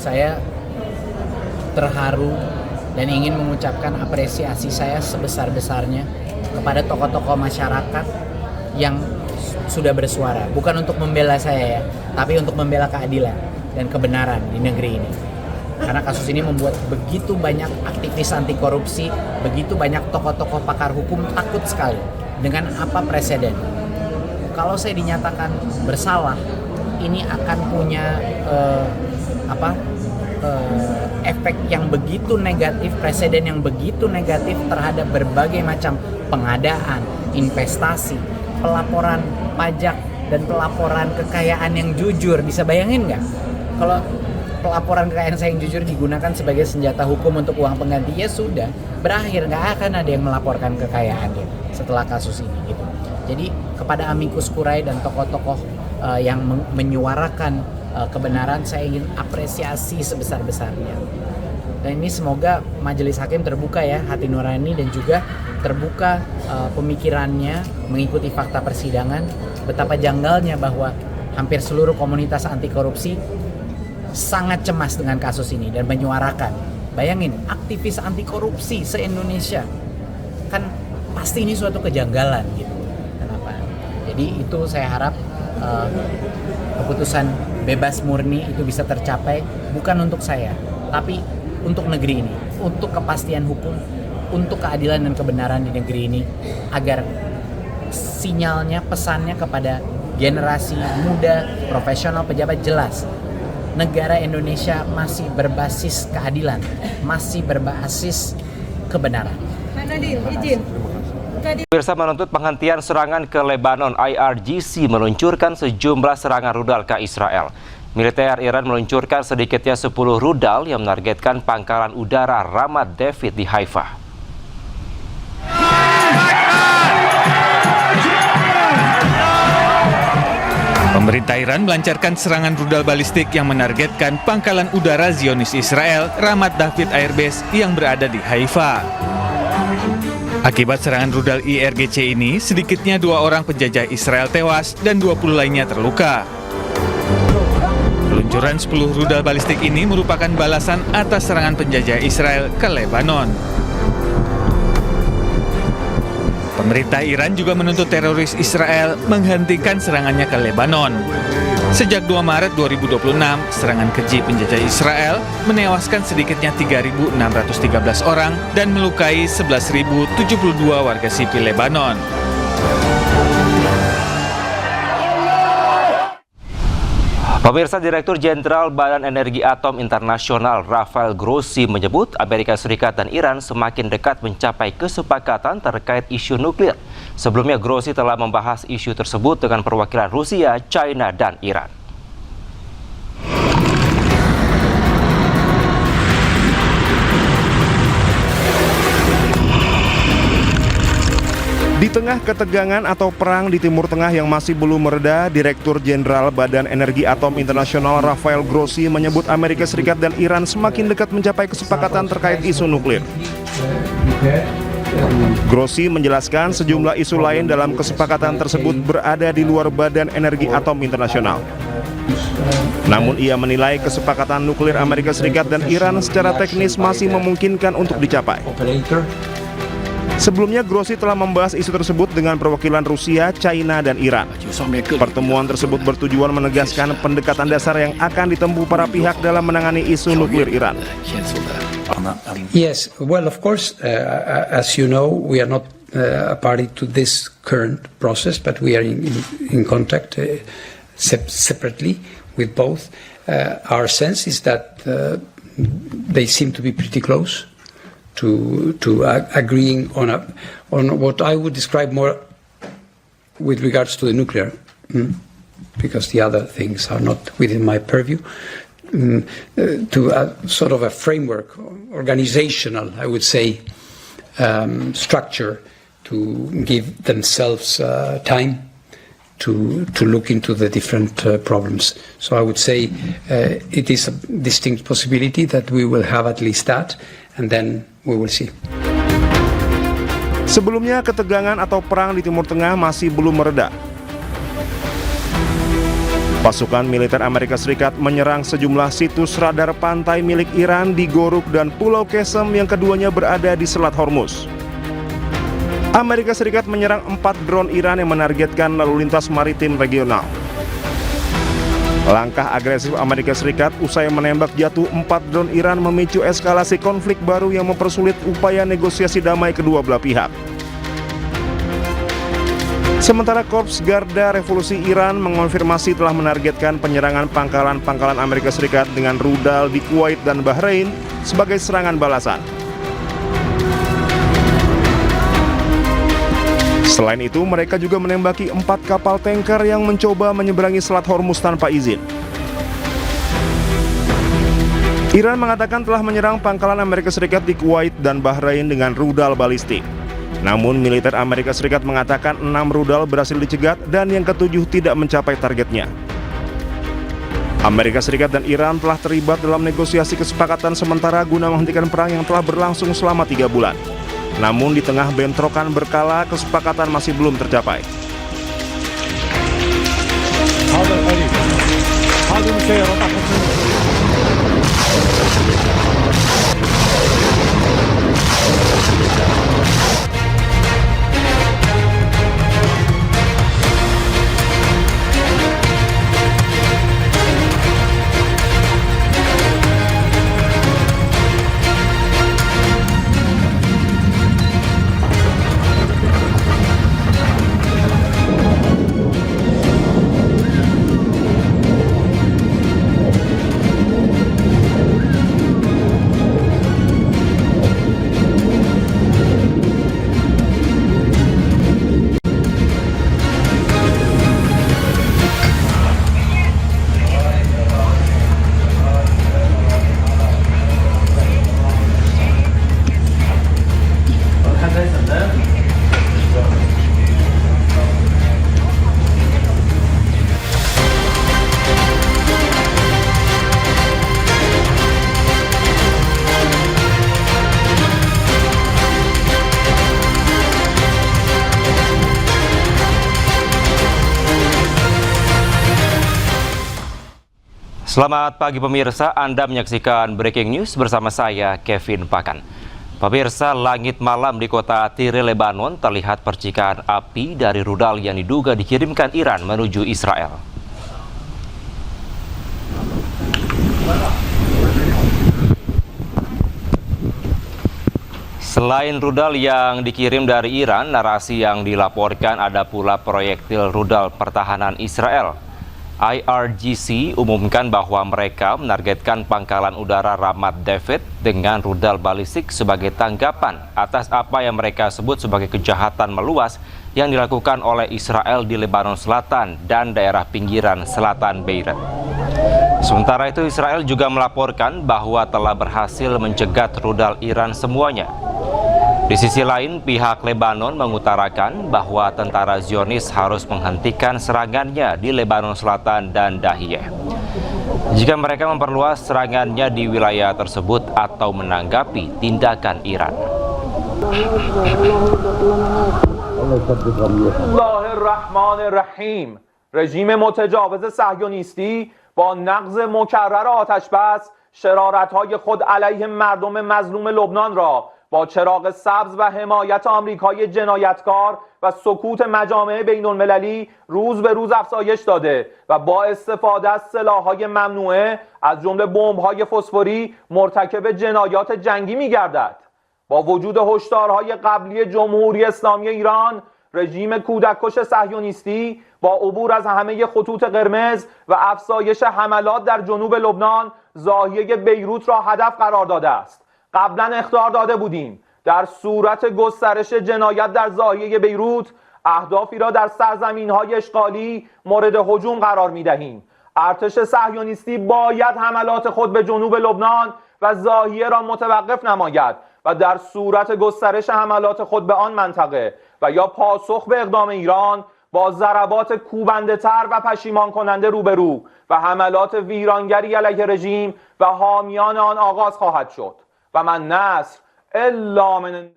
Saya terharu dan ingin mengucapkan apresiasi saya sebesar-besarnya kepada tokoh-tokoh masyarakat yang sudah bersuara. Bukan untuk membela saya ya, tapi untuk membela keadilan dan kebenaran di negeri ini. Karena kasus ini membuat begitu banyak aktivis anti korupsi, begitu banyak tokoh-tokoh pakar hukum takut sekali dengan apa presiden. Kalau saya dinyatakan bersalah, ini akan punya efek yang begitu negatif, presiden yang begitu negatif terhadap berbagai macam pengadaan, investasi, pelaporan pajak, dan pelaporan kekayaan yang jujur. Bisa bayangin nggak? Kalau pelaporan kekayaan saya yang jujur digunakan sebagai senjata hukum untuk uang pengganti, ya sudah, berakhir, nggak akan ada yang melaporkan kekayaan gitu, setelah kasus ini gitu. Jadi kepada amicus curiae dan tokoh-tokoh yang menyuarakan kebenaran, saya ingin apresiasi sebesar-besarnya. Dan ini semoga majelis hakim terbuka ya, hati nurani, dan juga terbuka pemikirannya mengikuti fakta persidangan. Betapa janggalnya bahwa hampir seluruh komunitas anti korupsi sangat cemas dengan kasus ini dan menyuarakan. Bayangin, aktivis anti korupsi se-Indonesia, kan pasti ini suatu kejanggalan gitu. Kenapa? Jadi itu saya harap keputusan bebas murni itu bisa tercapai, bukan untuk saya, tapi untuk negeri ini, untuk kepastian hukum, untuk keadilan dan kebenaran di negeri ini, agar sinyalnya, pesannya kepada generasi muda, profesional, pejabat jelas. Negara Indonesia masih berbasis keadilan, masih berbasis kebenaran. Nadine, izin. Pemirsa, menuntut penghentian serangan ke Lebanon, IRGC meluncurkan sejumlah serangan rudal ke Israel. Militer Iran meluncurkan sedikitnya 10 rudal yang menargetkan pangkalan udara Ramat David di Haifa. Pemerintah Iran melancarkan serangan rudal balistik yang menargetkan pangkalan udara Zionis Israel Ramat David Air Base yang berada di Haifa. Akibat serangan rudal IRGC ini, sedikitnya 2 orang penjajah Israel tewas dan 20 lainnya terluka. Peluncuran 10 rudal balistik ini merupakan balasan atas serangan penjajah Israel ke Lebanon. Pemerintah Iran juga menuntut teroris Israel menghentikan serangannya ke Lebanon. Sejak 2 Maret 2026, serangan keji penjajah Israel menewaskan sedikitnya 3.613 orang dan melukai 11.072 warga sipil Lebanon. Pemirsa, Direktur Jenderal Badan Energi Atom Internasional Rafael Grossi menyebut Amerika Serikat dan Iran semakin dekat mencapai kesepakatan terkait isu nuklir. Sebelumnya, Grossi telah membahas isu tersebut dengan perwakilan Rusia, China, dan Iran. Di tengah ketegangan atau perang di Timur Tengah yang masih belum mereda, Direktur Jenderal Badan Energi Atom Internasional Rafael Grossi menyebut Amerika Serikat dan Iran semakin dekat mencapai kesepakatan terkait isu nuklir. Grossi menjelaskan sejumlah isu lain dalam kesepakatan tersebut berada di luar Badan Energi Atom Internasional. Namun ia menilai kesepakatan nuklir Amerika Serikat dan Iran secara teknis masih memungkinkan untuk dicapai. Sebelumnya, Grossi telah membahas isu tersebut dengan perwakilan Rusia, China, dan Iran. Pertemuan tersebut bertujuan menegaskan pendekatan dasar yang akan ditempuh para pihak dalam menangani isu nuklir Iran. Yes, well, of course, as you know, we are not a party to this current process, but we are in contact separately with both. Our sense is that they seem to be pretty close to agreeing on what I would describe more with regards to the nuclear, because the other things are not within my purview, to a sort of a framework, organizational, I would say, structure to give themselves time to look into the different problems. So I would say it is a distinct possibility that we will have at least that, and then we will see. Sebelumnya, ketegangan atau perang di Timur Tengah masih belum mereda. Pasukan militer Amerika Serikat menyerang sejumlah situs radar pantai milik Iran di Goruk dan Pulau Qesem yang keduanya berada di Selat Hormuz. Amerika Serikat menyerang 4 drone Iran yang menargetkan lalu lintas maritim regional. Langkah agresif Amerika Serikat usai menembak jatuh 4 drone Iran memicu eskalasi konflik baru yang mempersulit upaya negosiasi damai kedua belah pihak. Sementara Korps Garda Revolusi Iran mengonfirmasi telah menargetkan penyerangan pangkalan-pangkalan Amerika Serikat dengan rudal di Kuwait dan Bahrain sebagai serangan balasan. Selain itu, mereka juga menembaki 4 kapal tanker yang mencoba menyeberangi Selat Hormuz tanpa izin. Iran mengatakan telah menyerang pangkalan Amerika Serikat di Kuwait dan Bahrain dengan rudal balistik. Namun, militer Amerika Serikat mengatakan 6 rudal berhasil dicegat dan yang ke-7 tidak mencapai targetnya. Amerika Serikat dan Iran telah terlibat dalam negosiasi kesepakatan sementara guna menghentikan perang yang telah berlangsung selama 3 bulan. Namun di tengah bentrokan berkala, kesepakatan masih belum tercapai. Selamat pagi pemirsa, Anda menyaksikan Breaking News bersama saya, Kevin Pakan. Pemirsa, langit malam di kota Tire, Lebanon terlihat percikan api dari rudal yang diduga dikirimkan Iran menuju Israel. Selain rudal yang dikirim dari Iran, narasi yang dilaporkan ada pula proyektil rudal pertahanan Israel. IRGC umumkan bahwa mereka menargetkan pangkalan udara Ramat David dengan rudal balistik sebagai tanggapan atas apa yang mereka sebut sebagai kejahatan meluas yang dilakukan oleh Israel di Lebanon Selatan dan daerah pinggiran selatan Beirut. Sementara itu, Israel juga melaporkan bahwa telah berhasil mencegat rudal Iran semuanya. Di sisi lain, pihak Lebanon mengutarakan bahwa tentara Zionis harus menghentikan serangannya di Lebanon Selatan dan Dahiyeh jika mereka memperluas serangannya di wilayah tersebut atau menanggapi tindakan Iran. Bismillahirrahmanirrahim. رژیم متجاوز صهیونیستی با نقض مکرر آتش بس شرارت‌های خود علیه مردم مظلوم لبنان را با چراغ سبز و حمایت آمریکای جنایتکار و سکوت مجامع بین المللی روز به روز افزایش داده و با استفاده از سلاح‌های ممنوعه از جمله بمب‌های فسفوری مرتکب جنایات جنگی می‌گردد. با وجود هشدارهای قبلی جمهوری اسلامی ایران، رژیم کودککش صهیونیستی با عبور از همه خطوط قرمز و افزایش حملات در جنوب لبنان ضاحیه بیروت را هدف قرار داده است. قبلا اخطار داده بودیم در صورت گسترش جنایت در ضاحیه بیروت اهدافی را در سرزمین‌های اشغالی مورد هجوم قرار می‌دهیم. ارتش صهیونیستی باید حملات خود به جنوب لبنان و ضاحیه را متوقف نماید و در صورت گسترش حملات خود به آن منطقه و یا پاسخ به اقدام ایران با ضربات کوبنده‌تر و پشیمان کننده روبرو و حملات ویرانگری علیه رژیم و حامیان آن آغاز خواهد شد و من نصر الا من